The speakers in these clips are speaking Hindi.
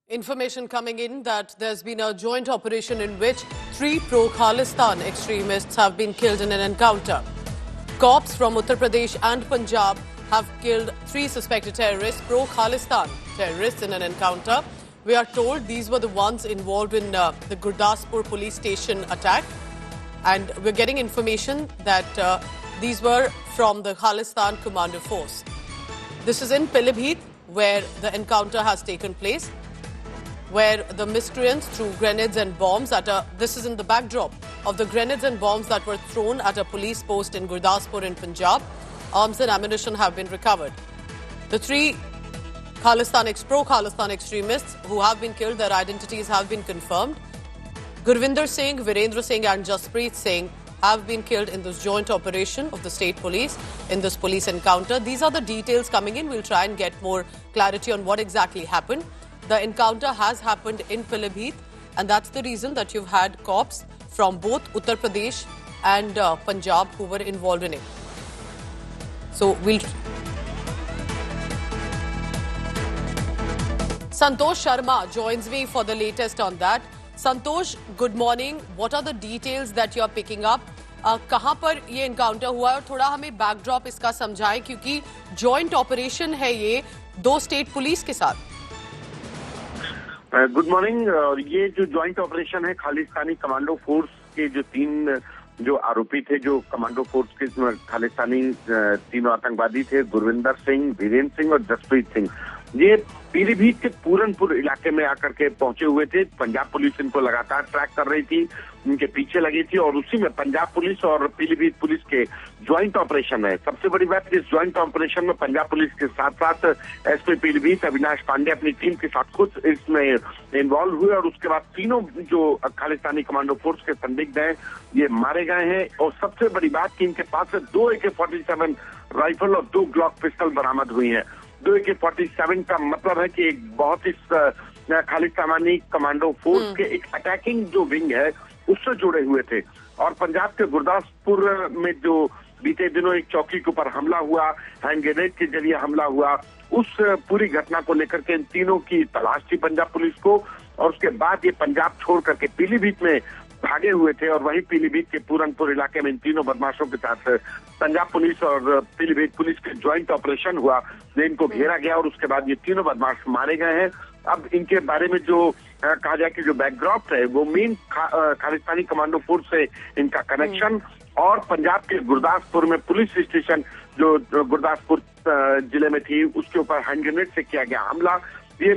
Information coming in that there's been a joint operation in which 3 pro-Khalistan extremists have been killed in an encounter. Cops from Uttar Pradesh and Punjab have killed 3 suspected terrorists, pro-Khalistan terrorists, in an encounter. We are told these were the ones involved in the Gurdaspur police station attack. And we're getting information that these were from the Khalistan Commando Force. This is in Pilibhit, where the encounter has taken place, where the miscreants threw grenades and bombs this is in the backdrop of the grenades and bombs that were thrown at a police post in Gurdaspur in Punjab. Arms and ammunition have been recovered. The 3 pro-Khalistan extremists who have been killed, their identities have been confirmed. Gurvinder Singh, Virendra Singh and Jaspreet Singh have been killed in this joint operation of the state police in this police encounter. These are the details coming in. We'll try and get more clarity on what exactly happened. The encounter has happened in Pilibhit, and that's the reason that you've had cops from both Uttar Pradesh and Punjab who were involved in it. So Santosh Sharma joins me for the latest on that. Santosh, good morning. What are the details that you are picking up? कहाँ पर ये एनकाउंटर हुआ है और थोड़ा हमें बैकड्रॉप इसका समझाएं, क्योंकि जॉइंट ऑपरेशन है ये 2 स्टेट पुलिस के साथ. Good morning. ये जो ज्वाइंट ऑपरेशन है, खालिस्तानी कमांडो फोर्स के जो 3 जो आरोपी थे, जो कमांडो फोर्स के खालिस्तानी 3 आतंकवादी थे, गुरविंदर सिंह, वीरेंद्र सिंह और जसप्रीत सिंह, ये पीलीभीत के पूरनपुर इलाके में आकर के पहुंचे हुए थे. पंजाब पुलिस इनको लगातार ट्रैक कर रही थी, उनके पीछे लगी थी, और उसी में पंजाब पुलिस और पीलीभीत पुलिस के ज्वाइंट ऑपरेशन है. सबसे बड़ी बात, इस ज्वाइंट ऑपरेशन में पंजाब पुलिस के साथ साथ एसपी पीलीभीत अविनाश पांडे अपनी टीम के साथ खुद इसमें इन्वॉल्व हुए, और उसके बाद 3 जो खालिस्तानी कमांडो फोर्स के संदिग्ध हैं ये मारे गए हैं. और सबसे बड़ी बात कि इनके पास से 2 AK-47 राइफल और 2 ग्लॉक पिस्टल बरामद हुई हैं. 2 AK-47 का मतलब है कि एक बहुत ही खालिस्तानी कमांडो फोर्स के एक अटैकिंग जो विंग है उससे जुड़े हुए थे. और पंजाब के गुरदासपुर में जो बीते दिनों एक चौकी के ऊपर हमला हुआ, हैंड ग्रेनेड के जरिए हमला हुआ, उस पूरी घटना को लेकर के इन तीनों की तलाश थी पंजाब पुलिस को. और उसके बाद ये पंजाब छोड़ करके पीलीभीत में भागे हुए थे, और वहीं पीलीभीत के पूरनपुर इलाके में इन तीनों बदमाशों के साथ पंजाब पुलिस और पीलीभीत पुलिस के ज्वाइंट ऑपरेशन हुआ. इनको घेरा गया और उसके बाद ये तीनों बदमाश मारे गए हैं. अब इनके बारे में जो कहा जाए कि जो बैकग्राउंड है वो मेन खालिस्तानी कमांडो फोर्स से इनका कनेक्शन, और पंजाब के गुरदासपुर में पुलिस स्टेशन जो गुरदासपुर जिले में थी उसके ऊपर हैंड ग्रेनेड से किया गया हमला, ये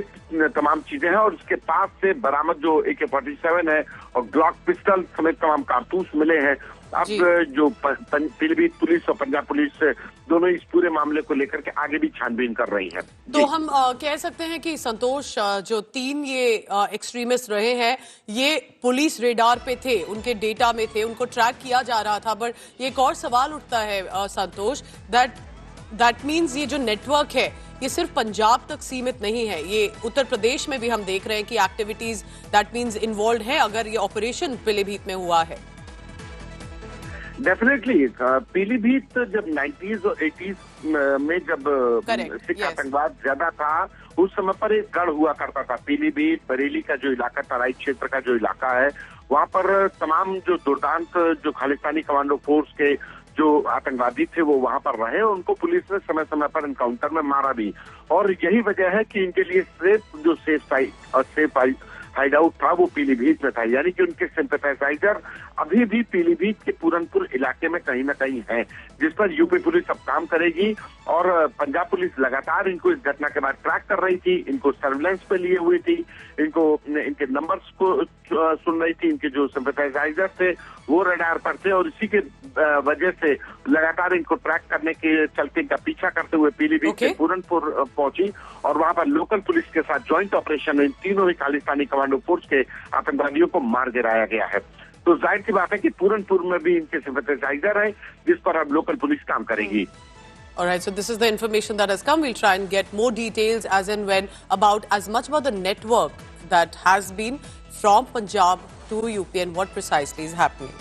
तमाम चीजें हैं. और उसके पास से बरामद जो AK-47 है और ग्लॉक पिस्टल समेत तमाम कारतूस मिले हैं. अब जो पीलीभीत पुलिस और पंजाब पुलिस दोनों इस पूरे मामले को लेकर के आगे भी छानबीन कर रही है. तो हम कह सकते हैं कि संतोष, जो 3 ये एक्सट्रीमिस्ट रहे हैं, ये पुलिस रेडार पे थे, उनके डेटा में थे, उनको ट्रैक किया जा रहा था. बट ये एक और सवाल उठता है संतोष, दैट मीन्स ये जो नेटवर्क है ये सिर्फ पंजाब तक सीमित नहीं है, ये उत्तर प्रदेश में भी हम देख रहे हैं कि एक्टिविटीज दैट मीन्स इन्वॉल्व है अगर ये ऑपरेशन पीलीभीत में हुआ है. डेफिनेटली पीलीभीत जब 90s और 80s में जब सिख आतंकवाद ज्यादा था, उस समय पर एक गढ़ हुआ करता था. पीलीभीत बरेली का जो इलाका, तराई क्षेत्र का जो इलाका है, वहाँ पर तमाम जो दुर्दांत जो खालिस्तानी कमांडो फोर्स के जो आतंकवादी थे वो वहां पर रहे, और उनको पुलिस ने समय समय पर एनकाउंटर में मारा भी. और यही वजह है कि इनके लिए सेफ हाइड आउट था वो पीलीभीत में था. यानी कि उनके सिंपैथाइजर अभी भी पीलीभीत के पूरनपुर इलाके में कहीं ना कहीं हैं, जिस पर यूपी पुलिस अब काम करेगी. और पंजाब पुलिस लगातार इनको इस घटना के बाद ट्रैक कर रही थी, इनको सर्विलेंस पे लिए हुई थी, इनके नंबर्स को सुन रही थी, इनके जो सिंपैथाइजर थे वो रडार पर थे, और इसी के वजह से लगातार इनको ट्रैक करने के चलते इनका पीछा करते हुए पीलीभीत से पूरनपुर पहुंची, और वहां पर लोकल पुलिस के साथ ज्वाइंट ऑपरेशन में इन तीनों ही खालिस्तानी कमांडो फोर्स के आतंकवादियों को मार गिराया गया है. तो जाहिर सी बात है कि पूरनपुर में भी इनके सिंपैथाइजर है, जिस पर अब लोकल पुलिस काम करेगी. All right, so this is the information that has come. We'll try and get more details as and when about as much about the network that has been from Punjab to UP and what precisely is happening.